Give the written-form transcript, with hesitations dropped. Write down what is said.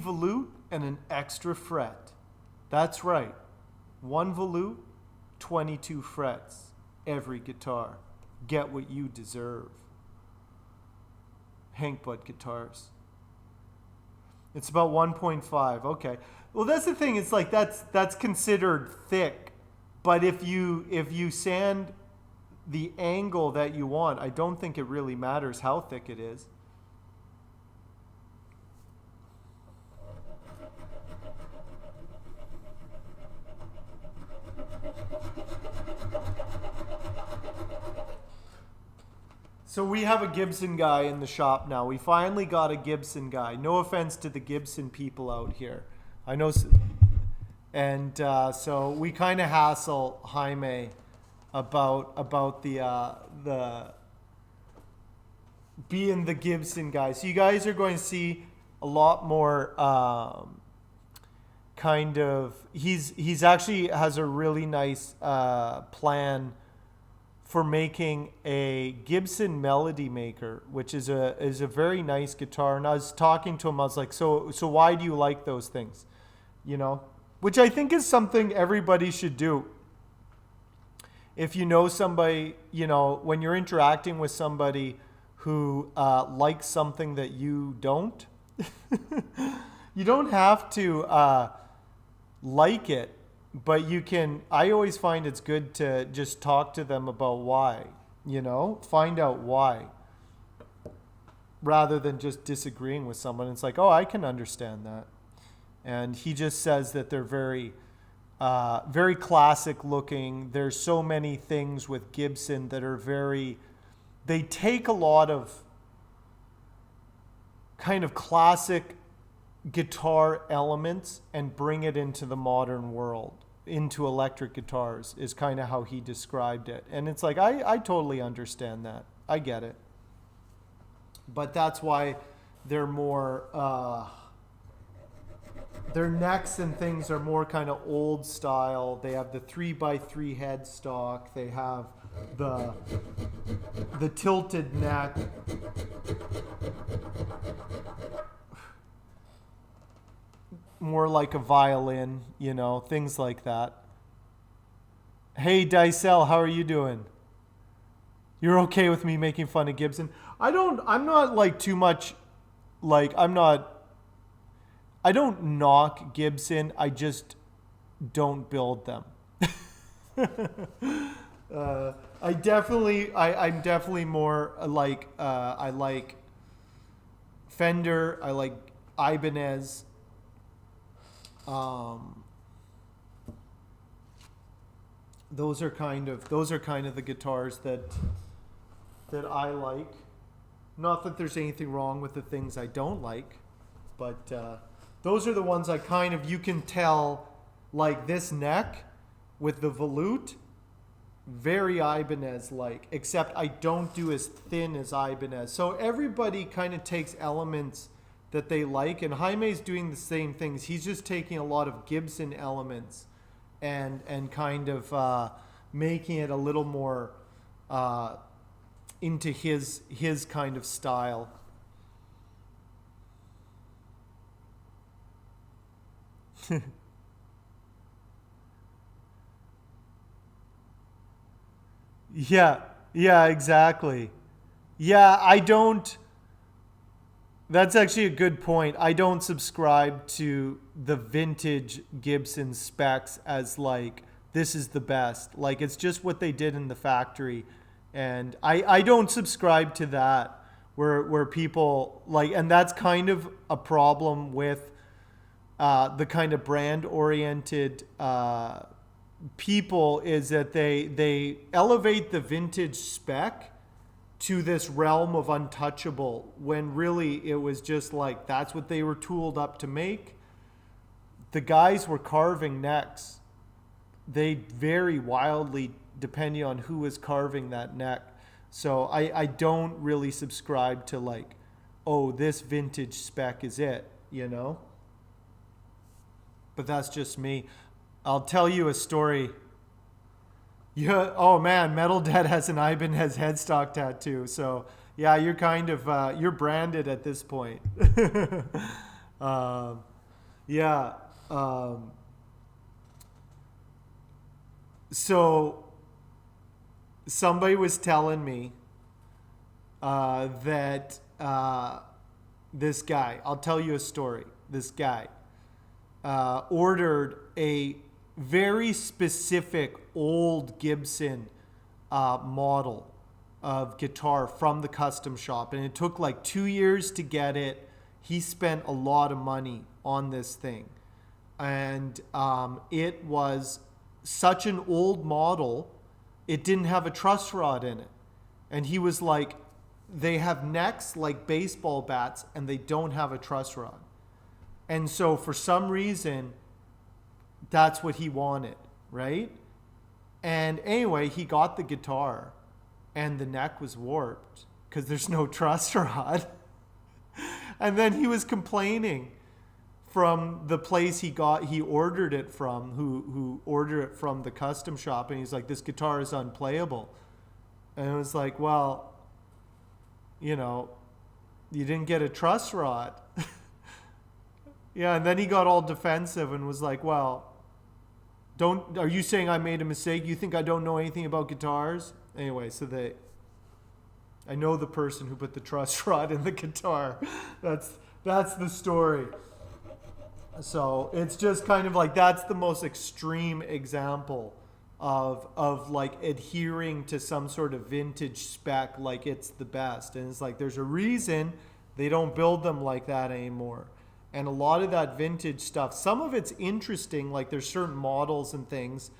volute and an extra fret. That's right. One volute, 22 frets. Every guitar. Get what you deserve. Hank Butt Guitars. It's about 1.5. Okay. Well, that's the thing. It's like that's considered thick, but if you sand the angle that you want, I don't think it really matters how thick it is. So we have a Gibson guy in the shop now. We finally got a Gibson guy. No offense to the Gibson people out here. I know, and so we kind of hassle Jaime about the being the Gibson guy. So you guys are going to see a lot more kind of. He's actually has a really nice plan for making a Gibson Melody Maker, which is a very nice guitar. And I was talking to him, I was like, so why do you like those things? You know, which I think is something everybody should do. If you know somebody, you know, when you're interacting with somebody who likes something that you don't, you don't have to like it. But you can, I always find it's good to just talk to them about why, you know, find out why, rather than just disagreeing with someone. It's like, oh, I can understand that. And he just says that they're very, very classic looking. There's so many things with Gibson that are very, they take a lot of kind of classic guitar elements and bring it into the modern world, into electric guitars, is kind of how he described it. And it's like, I totally understand that. I get it. But that's why they're more, their necks and things are more kind of old style. They have the 3x3 headstock. They have the tilted neck. More like a violin, you know, things like that. Hey, Dicel, how are you doing? You're okay with me making fun of Gibson? I'm not like too much, like, I don't knock Gibson. I just don't build them. I'm definitely more like, I like Fender, I like Ibanez. Those are kind of the guitars that I like. Not that there's anything wrong with the things I don't like, but those are the ones I kind of, you can tell, like this neck with the volute, very Ibanez-like, except I don't do as thin as Ibanez. So everybody kind of takes elements that they like, and Jaime's doing the same things. He's just taking a lot of Gibson elements and kind of making it a little more into his kind of style. Yeah, exactly. Yeah, I don't. That's actually a good point. I don't subscribe to the vintage Gibson specs as like, this is the best. Like, it's just what they did in the factory. And I don't subscribe to that where people like, and that's kind of a problem with the kind of brand oriented people, is that they elevate the vintage spec to this realm of untouchable, when really it was just like, that's what they were tooled up to make. The guys were carving necks. They vary wildly depending on who is carving that neck. So I don't really subscribe to like, oh, this vintage spec is it, you know? But that's just me. I'll tell you a story. Yeah. Oh man, Metal Dad has an Ibanez headstock tattoo. So yeah, you're kind of you're branded at this point. Yeah. Um, so somebody was telling me that this guy, I'll tell you a story. This guy ordered a very specific old Gibson model of guitar from the custom shop, and it took like 2 years to get it. He spent a lot of money on this thing, and it was such an old model, it didn't have a truss rod in it. And he was like, they have necks like baseball bats and they don't have a truss rod. And so for some reason, that's what he wanted, right? And anyway, he got the guitar and the neck was warped because there's no truss rod. And then he was complaining from the place he ordered it from, who ordered it from the custom shop, and he's like, this guitar is unplayable. And it was like, well, you know, you didn't get a truss rod. Yeah, and then he got all defensive and was like, well, are you saying I made a mistake? You think I don't know anything about guitars? Anyway, so I know the person who put the truss rod in the guitar. That's the story. So it's just kind of like, that's the most extreme example of like adhering to some sort of vintage spec like it's the best. And it's like, there's a reason they don't build them like that anymore. And a lot of that vintage stuff, some of it's interesting, like there's certain models and things